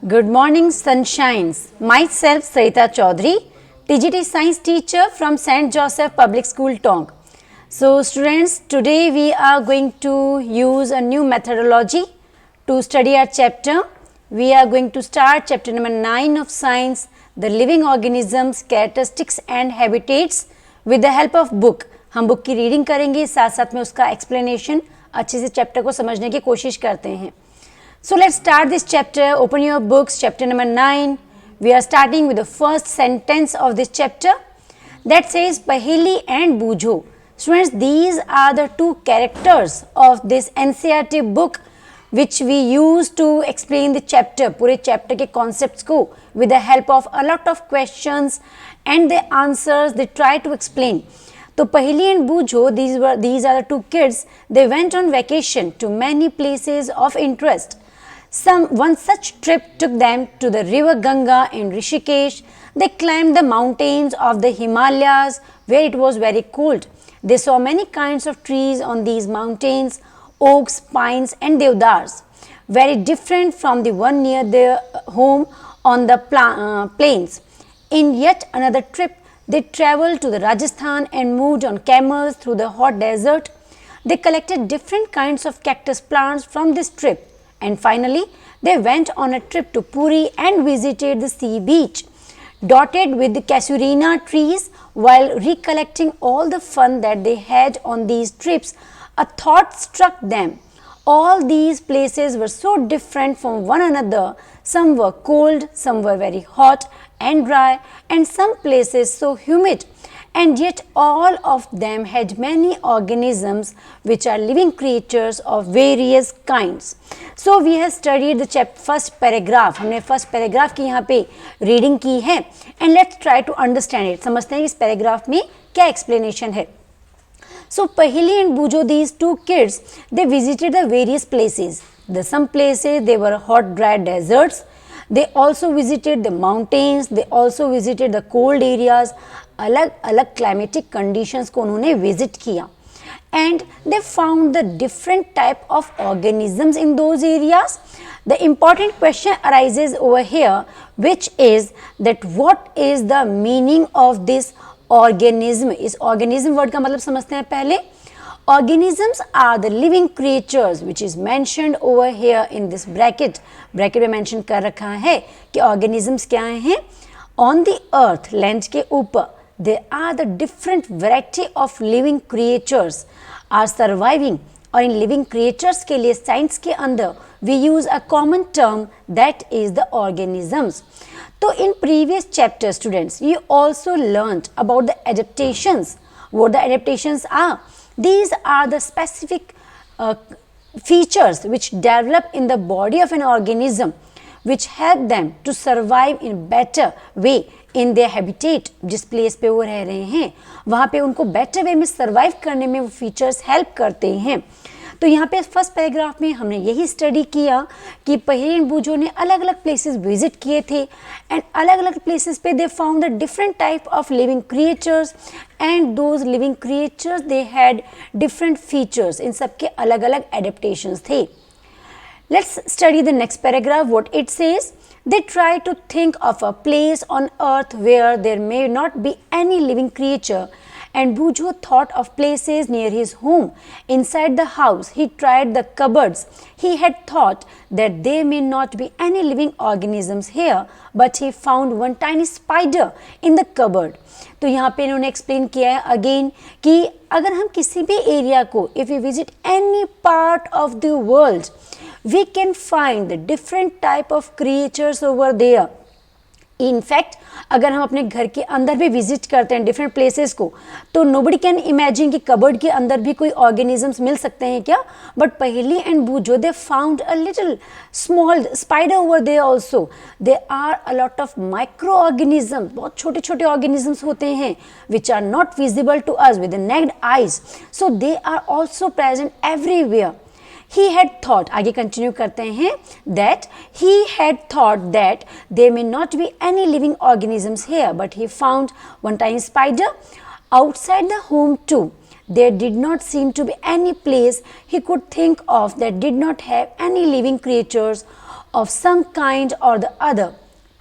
Good morning, sunshines. Myself, Sarita Chaudhary, TGT Science teacher from St. Joseph Public School, Tonk. So, students, today we are going to use a new methodology to study our chapter. We are going to start chapter number 9 of science, the living organisms, characteristics and habitats with the help of book. हम book की reading करेंगे, साथ साथ में उसका explanation अच्छे से chapter को समझने की कोशिश करते हैं. So let's start this chapter. Open your books, chapter number 9. We are starting with the first sentence of this chapter that says Paheli and Bujho. Students, these are the two characters of this NCERT book which we use to explain the chapter. पूरे chapter के concepts को with the help of a lot of questions and the answers they try to explain. So Paheli and Bujho, these are the two kids. They went on vacation to many places of interest. One such trip took them to the river Ganga in Rishikesh. They climbed the mountains of the Himalayas where it was very cold. They saw many kinds of trees on these mountains, oaks, pines and deodars, very different from the one near their home on the plains. In yet another trip, they traveled to the Rajasthan and moved on camels through the hot desert. They collected different kinds of cactus plants from this trip. And finally, they went on a trip to Puri and visited the sea beach, dotted with the casuarina trees. While recollecting all the fun that they had on these trips, a thought struck them. All these places were so different from one another. Some were cold, some were very hot and dry, and some places so humid. And yet all of them had many organisms which are living creatures of various kinds. So we have studied the first paragraph. हमने first paragraph की यहाँ पे reading की है and let's try to understand it. समझते हैं इस paragraph में क्या explanation है. So Paheli and Bujho, these two kids, they visited the various places. Some places they were hot dry deserts. They also visited the mountains. They also visited the cold areas. अलग अलग climatic conditions को उन्होंने visit किया. And they found the different type of organisms in those areas. The important question arises over here, which is that what is the meaning of this organism? इस organism word का मतलब समझते हैं पहले. Organisms are the living creatures which is mentioned over here in this bracket. Bracket में mention कर रखा है कि organisms क्या हैं? On the earth, land के ऊपर, there are the different variety of living creatures are surviving. और इन living creatures के लिए science के अंदर we use a common term that is the organisms. तो in previous chapter students, you also learned about the adaptations. What the adaptations are? These are the specific features which develop in the body of an organism which help them to survive in better way in their habitat. जिस place पे वो रह रहे हैं वहाँ पे उनको better way में survive करने में वो features help करते हैं. तो यहाँ पे फर्स्ट पैराग्राफ में हमने यही स्टडी किया कि पहेली एंड बूझो ने अलग अलग प्लेसेस विजिट किए थे एंड अलग अलग प्लेसेस पे they found the different type of living creatures and those living creatures they had different features. इन सब के अलग अलग एडेप्टेशंस थे. Let's study the next paragraph. What it says, they try to think of a place on earth where there may not be any living creature, and Bujho thought of places near his home. Inside the house, he tried the cupboards. He had thought that there may not be any living organisms here, but he found one tiny spider in the cupboard. तो यहाँ पे इन्होंने explain किया है again कि अगर हम किसी भी एरिया को if you visit any part of the world we can find the different type of creatures over there. In fact, अगर हम अपने घर के अंदर भी विजिट करते हैं डिफरेंट प्लेसेस को तो nobody can imagine कि कबर्ड के अंदर भी कोई ऑर्गेनिजम्स मिल सकते हैं क्या. But Paheli and Boojho they found a little small spider over there also. They are a lot of micro organism. बहुत छोटे छोटे ऑर्गेनिजम्स होते हैं which are not visible to us with the naked eyes. So they are also present everywhere. He had thought, आगे continue करते हैं, that he had thought that there may not be any living organisms here, but he found one tiny spider outside the home too. There did not seem to be any place he could think of that did not have any living creatures of some kind or the other.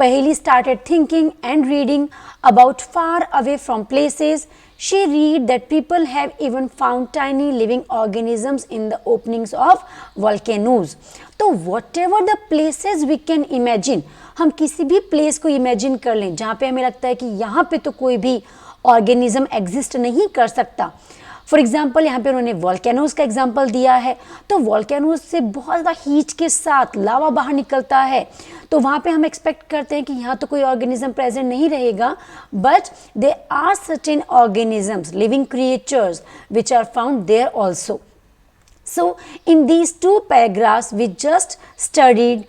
Paheli started thinking and reading about far away from places. She read that people have even found tiny living organisms in the openings of volcanoes. तो whatever the places we can imagine, हम किसी भी place को imagine कर लें जहाँ पे हमें लगता है कि यहाँ पे तो कोई भी ऑर्गेनिज्म एग्जिस्ट नहीं कर सकता. फॉर एग्जाम्पल यहाँ पे उन्होंने वॉल्केनोज का एग्जाम्पल दिया है. तो वॉल्केनोज से बहुत ज़्यादा हीट के साथ लावा बाहर निकलता है, तो वहाँ पे हम एक्सपेक्ट करते हैं कि यहाँ तो कोई ऑर्गेनिज्म प्रेजेंट नहीं रहेगा, but they are certain organisms, living creatures which are found there also. So in these 2 paragraphs we just studied.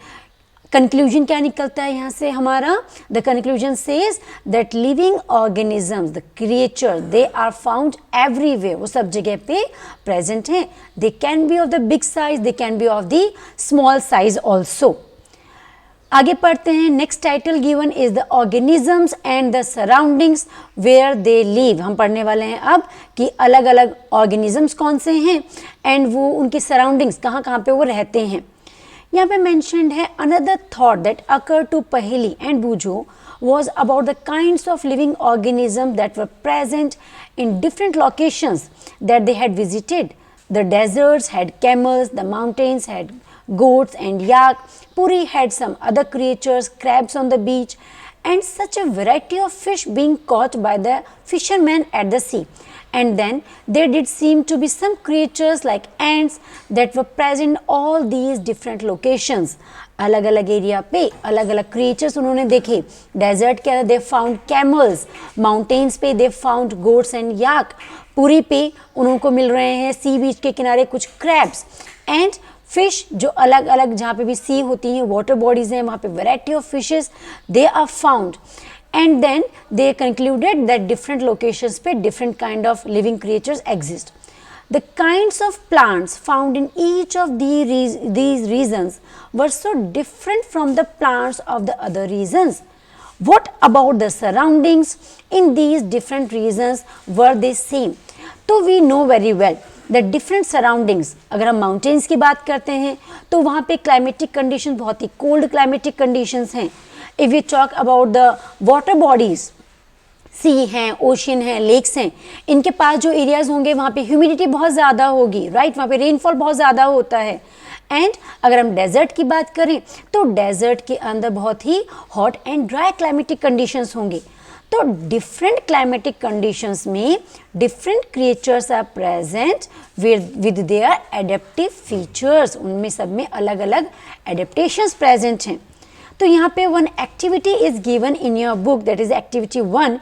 Conclusion क्या निकलता है यहाँ से हमारा? The conclusion says that living organisms, the creature, they are found everywhere. वो सब जगह पे प्रेजेंट हैं. They can be of the big size, they can be of the small size also. आगे पढ़ते हैं. Next title given is the organisms and the surroundings where they live. हम पढ़ने वाले हैं अब कि अलग अलग ऑर्गेनिजम्स कौन से हैं एंड वो उनकी सराउंडिंग्स कहाँ कहाँ पे वो रहते हैं. यहाँ पे mentioned है another thought that occurred to Paheli and Bujo was about the kinds of living organisms that were present in different locations that they had visited. The deserts had camels, the mountains had goats and yak, Puri had some other creatures, crabs on the beach, and such a variety of fish being caught by the fishermen at the sea. And then there did seem to be some creatures like ants that were present all these different locations. अलग अलग area पे अलग अलग creatures उन्होंने देखे. Desert के अंदर they found camels, mountains पे दे फाउंड गोट्स एंड याक, पुरी पे उनको मिल रहे हैं सी बीच के किनारे कुछ क्रैब्स एंड फिश जो अलग अलग जहाँ पे भी सी होती हैं, वाटर बॉडीज हैं, वहाँ पे variety of fishes they are found. And then they concluded that different locations पे different kind of living creatures exist. The kinds of plants found in each of these regions were so different from the plants of the other regions. What about the surroundings in these different regions? Were they same? तो we know very well that different surroundings. अगर हम mountains की बात करते हैं तो वहाँ पे climatic conditions बहुत ही cold climatic conditions हैं. If we talk about the water bodies, सी हैं, ओशियन हैं, लेक्स हैं, इनके पास जो एरियाज होंगे वहाँ पे ह्यूमिडिटी बहुत ज़्यादा होगी, राइट? वहाँ पे रेनफॉल बहुत ज़्यादा होता है. एंड अगर हम डेजर्ट की बात करें तो डेजर्ट के अंदर बहुत ही hot and dry climatic conditions होंगे. तो डिफरेंट क्लाइमेटिक कंडीशंस में different creatures are present with their adaptive features. उनमें सब में अलग अलग एडेप्टेशंस प्रेजेंट हैं. तो यहाँ पे one activity is given in your book, that is activity 1.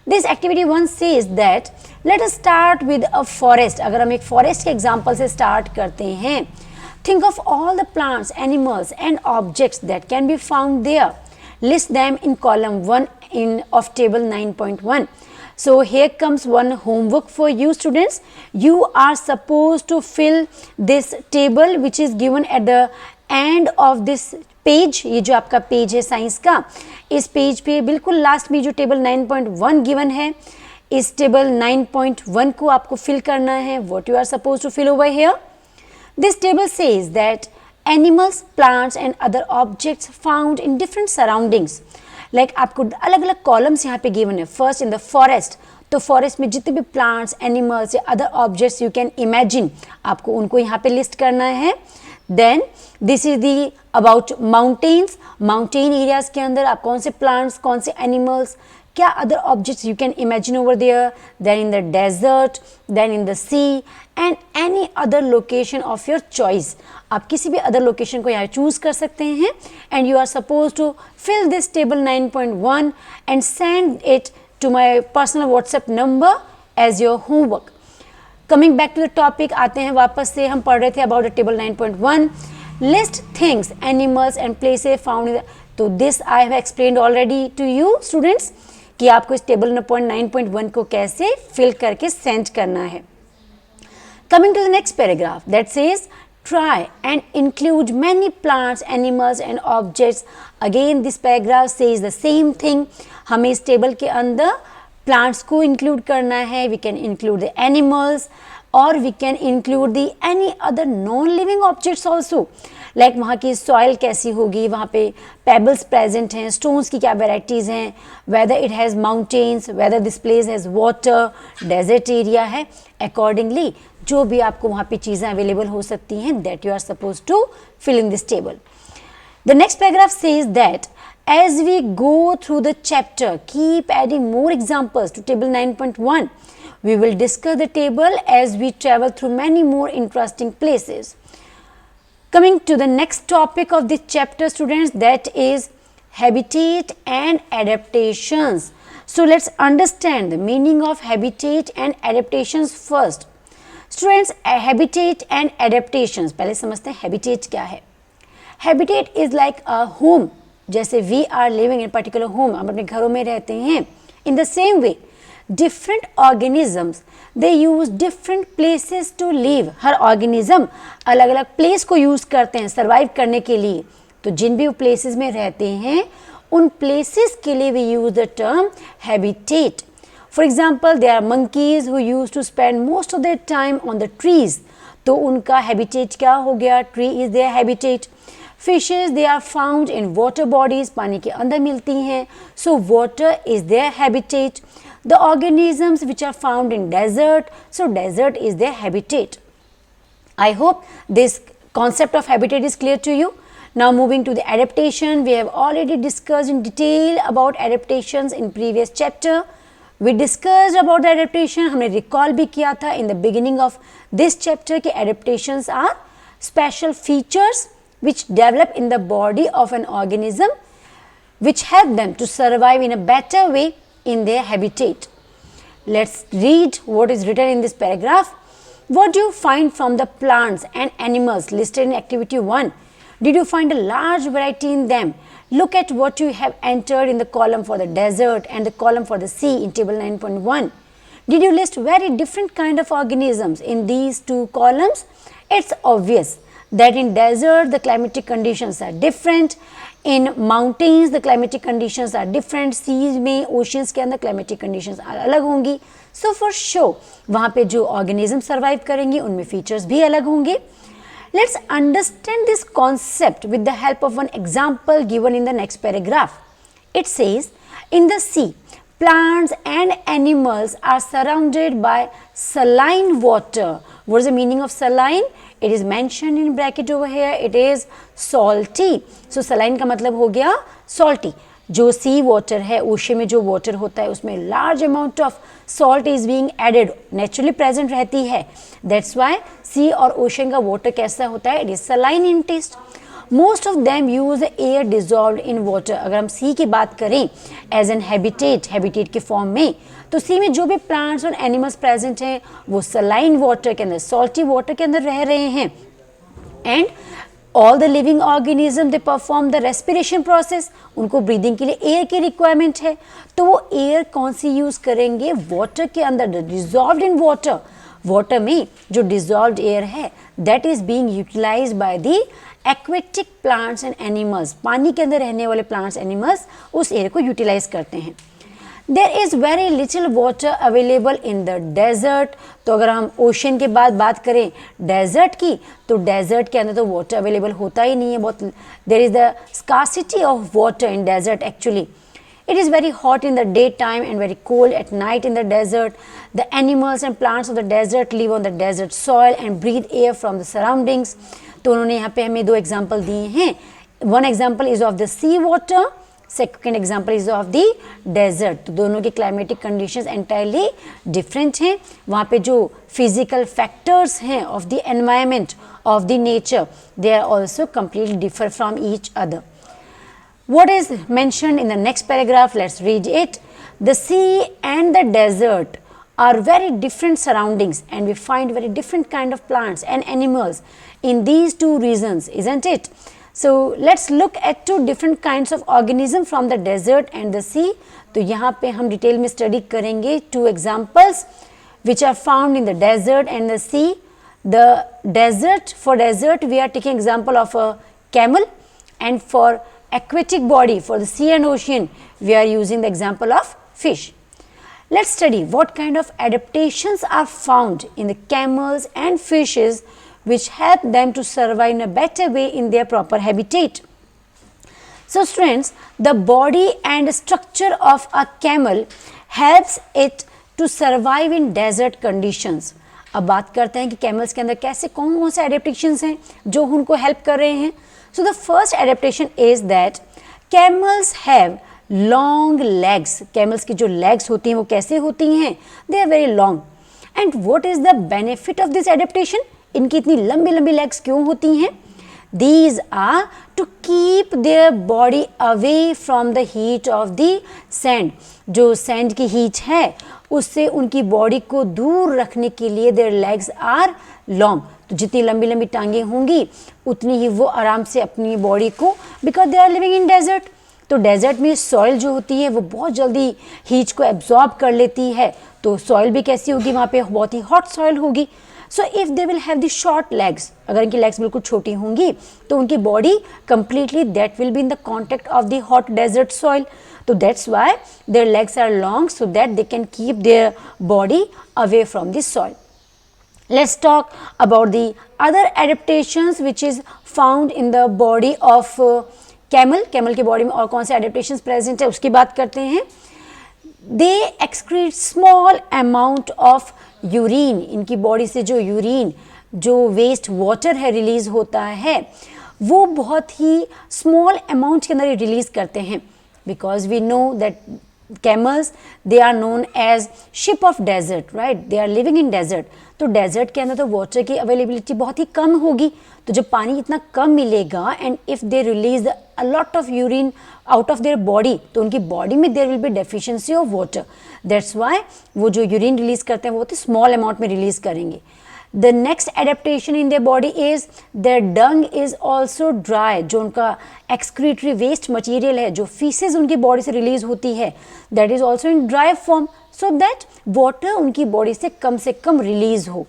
This activity 1 says that let us start with a forest. अगर हम एक forest के example से start करते हैं, think of all the plants, animals and objects that can be found there. List them in column 1 of table 9.1. So here comes one homework for you students. You are supposed to fill this table which is given at the end of this page. ये जो आपका page है science का, इस page पे बिल्कुल last में जो टेबल 9.1 गिवन है, इस टेबल 9.1 को आपको फिल करना है. What you are suppose to fill over here? This table says that animals, plants and other objects found in different surroundings. Like आपको अलग अलग कॉलम्स यहाँ पे गिवन है. फर्स्ट इन द फॉरेस्ट, तो फॉरेस्ट में जितने भी प्लांट्स, एनिमल्स या other objects you can imagine, आपको उनको यहाँ पे लिस्ट करना है. Then this is the about mountains. Mountain areas के अंदर आप कौन से plants, कौन से animals, क्या other objects you can imagine over there. Then in the desert, then in the sea and any other location of your choice. आप किसी भी other location को यहाँ choose कर सकते हैं. And you are supposed to fill this table 9.1 and send it to my personal WhatsApp number as your homework. Coming back to the topic, आते हैं वापस से. हम पढ़ रहे थे about the table 9.1. List things, animals and places found in. तो this I have explained already to you students कि आपको इस टेबल 9.1 को कैसे फिल करके सेंड करना है. Coming to the next paragraph that says try and include many plants, animals and objects. Again this paragraph says the same thing. हमें इस टेबल के अंदर प्लांट्स को इंक्लूड करना है. We can include the animals or we can include the any other non-living objects also. Like वहाँ की soil कैसी होगी, वहाँ पे pebbles present हैं, stones की क्या varieties हैं, whether it has mountains, whether this place has water, desert area है, accordingly जो भी आपको वहाँ पे चीज़ें available हो सकती हैं, that you are supposed to fill in this table. The next paragraph says that as we go through the chapter, keep adding more examples to table 9.1. We will discuss the table as we travel through many more interesting places. Coming to the next topic of this chapter, students, that is habitat and adaptations. So let's understand the meaning of habitat and adaptations first. Students, habitat and adaptations, पहले समझते हैं habitat क्या है. Habitat is like a home. जैसे we are living in a particular home, हम अपने घरों में रहते हैं. In the same way, different organisms they use different places to live. Her organism अलग अलग place को use करते हैं survive करने के लिए. तो जिन भी places में रहते हैं उन places के लिए we use the term habitat. For example, there are monkeys who used to spend most of their time on the trees. तो उनका habitat क्या हो गया? Tree is their habitat. Fishes they are found in water bodies, पानी के अंदर मिलती हैं. So water is their habitat. The organisms which are found in desert, so desert is their habitat. I hope this concept of habitat is clear to you. Now moving to the adaptation, we have already discussed in detail about adaptations in previous chapter. We discussed about the adaptation, हमने recall भी किया था in the beginning of this chapter कि adaptations are special features which develop in the body of an organism which help them to survive in a better way in their habitat. Let's read what is written in this paragraph. What do you find from the plants and animals listed in activity 1? Did you find a large variety in them? Look at what you have entered in the column for the desert and the column for the sea in table 9.1. Did you list very different kind of organisms in these two columns? It's obvious that in desert the climatic conditions are different, in mountains the climatic conditions are different, seas में oceans के अंदर climatic conditions अलग होंगी. So for sure वहाँ पे जो organism survive करेंगे उनमें features भी अलग होंगे. Let's understand this concept with the help of one example given in the next paragraph. It says, in the sea, plants and animals are surrounded by saline water. What is the meaning of saline? It is mentioned in bracket over here. It is salty. So saline का मतलब हो गया salty. जो सी water है, ocean में जो water होता है उसमें large amount of salt is being added, naturally present रहती है. दैट्स वाई सी और ओशन का वाटर कैसा होता है? It is saline in taste. Most of them use air dissolve in water. अगर हम सी की बात करें एज एन हैबिटेट के फॉर्म में, तो सी में जो भी प्लांट्स और एनिमल्स प्रेजेंट हैं वो सलाइन वाटर के अंदर, सॉल्टी वाटर के अंदर रह रहे हैं. And all the living organisms they perform the respiration process. उनको breathing के लिए air की requirement है, तो वो air कौन सी use करेंगे? water के अंदर, dissolved in water. water में जो dissolved air है that is being utilized by the aquatic plants and animals. पानी के अंदर रहने वाले plants animals उस air को utilize करते हैं. There is very little water available in the desert. तो अगर हम ओशन के बाद बात करें डेजर्ट की, तो डेजर्ट के अंदर तो वाटर अवेलेबल होता ही नहीं है. बहुत there is the scarcity of water in desert actually. It is very hot in the daytime and very cold at night in the desert. The animals and plants of the desert live on the desert soil and breathe air from the surroundings. तो उन्होंने यहाँ पे हमें दो example दिए हैं. One example is of the sea water. Second example is of the desert. तो दोनों की climatic conditions entirely different हैं. वहाँ पे जो physical factors हैं of the environment, of the nature, they are also completely differ from each other. What is mentioned in the next paragraph? Let's read it. The sea and the desert are very different surroundings and we find very different kind of plants and animals in these two regions, isn't it? So let's look at two different kinds of organisms from the desert and the sea. तो यहाँ पे हम detail में study करेंगे two examples which are found in the desert and the sea. The desert, for desert we are taking example of a camel, and for aquatic body, for the sea and ocean, we are using the example of fish. Let's study what kind of adaptations are found in the camels and fishes which help them to survive in a better way in their proper habitat. So students, the body and structure of a camel helps it to survive in desert conditions. अब बात करते हैं कि camels के अंदर कैसे कौन कौन से एडेप्टेशंस हैं जो उनको हेल्प कर रहे हैं. So the first adaptation is that camels have long legs. Camels की जो लेग्स होती हैं वो कैसे होती हैं? They are very long. And what is the benefit of this adaptation? इनकी इतनी लंबी लंबी लेग्स क्यों होती हैं? These are to keep their body away from the heat of the sand. जो sand की heat है उससे उनकी बॉडी को दूर रखने के लिए their legs are long. तो जितनी लंबी लंबी टांगें होंगी उतनी ही वो आराम से अपनी बॉडी को, because they are living in desert. तो डेजर्ट में सॉइल जो होती है वो बहुत जल्दी हीट को एब्जॉर्ब कर लेती है. तो सॉइल भी कैसी होगी? वहाँ पे बहुत ही हॉट सॉइल होगी. So if they will have the short legs, अगर इनकी लेग्स बिल्कुल छोटी होंगी तो उनकी body completely that will be in the contact of the hot desert soil. तो that's why their legs are long so that they can keep their body away from the soil. Let's talk about the other adaptations which is found in the body of camel. Camel के body में और कौन से adaptations present है उसकी बात करते हैं. They excrete small amount of urine. इनकी बॉडी से जो यूरिन, जो वेस्ट वाटर है रिलीज होता है वो बहुत ही स्मॉल अमाउंट के अंदर रिलीज करते हैं. Because we know that camels they are known as ship of desert, right? They are living in desert. तो डेजर्ट के अंदर तो वाटर की अवेलेबिलिटी बहुत ही कम होगी. तो जब पानी इतना कम मिलेगा and if they release a lot of urine out of their body तो उनकी बॉडी में there will be deficiency of water. That's why वो जो यूरिन रिलीज करते हैं वो तो स्मॉल अमाउंट में रिलीज करेंगे. The next adaptation in their body is their dung is also dry. जो उनका excretory waste material है, जो feces उनकी body से release होती है, that is also in dry form, so that water उनकी body से कम release हो.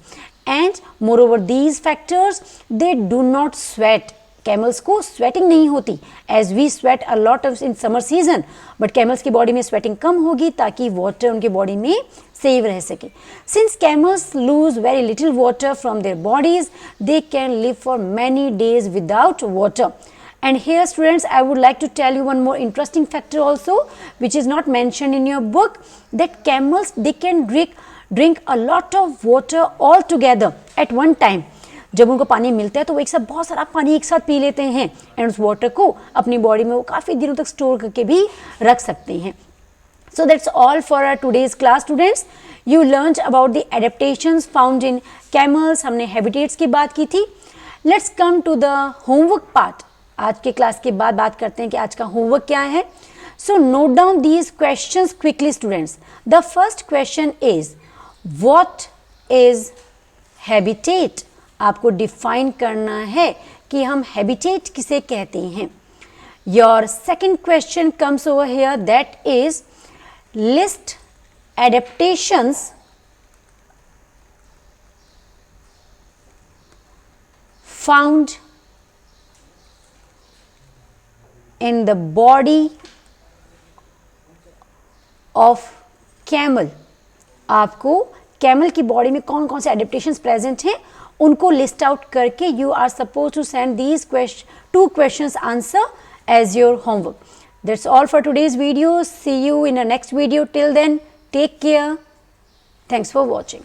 And moreover these factors they do not sweat. Camels को स्वेटिंग नहीं होती as we sweat a lot of in summer season, but camels की body में sweating कम होगी ताकि वाटर उनके बॉडी में सेव रह सके. Since camels lose very little water from their bodies they can live for many days without water. And here students, I would like to tell you one more interesting factor also which is not mentioned in your book, that camels they can drink a lot of water all together at one time. जब उनको पानी मिलता है तो वो एक साथ बहुत सारा पानी एक साथ पी लेते हैं एंड उस वाटर को अपनी बॉडी में वो काफ़ी दिनों तक स्टोर करके भी रख सकते हैं. So that's all for our today's class students. You learned about the adaptations found in camels. हमने हैबिटेट्स की बात की थी. Let's come to the homework part. आज के क्लास के बाद बात करते हैं कि आज का होमवर्क क्या है. So note down these questions quickly students. The first question is what is habitat. आपको डिफाइन करना है कि हम हैबिटेट किसे कहते हैं. Your second question comes over here, that is list adaptations found in the body of camel. आपको camel की बॉडी में कौन कौन से एडेप्टेशंस प्रेजेंट हैं उनको लिस्ट आउट करके you are suppose to send these two questions answer as your homework. That's all for today's video. See you in a next video. Till then take care. Thanks for watching.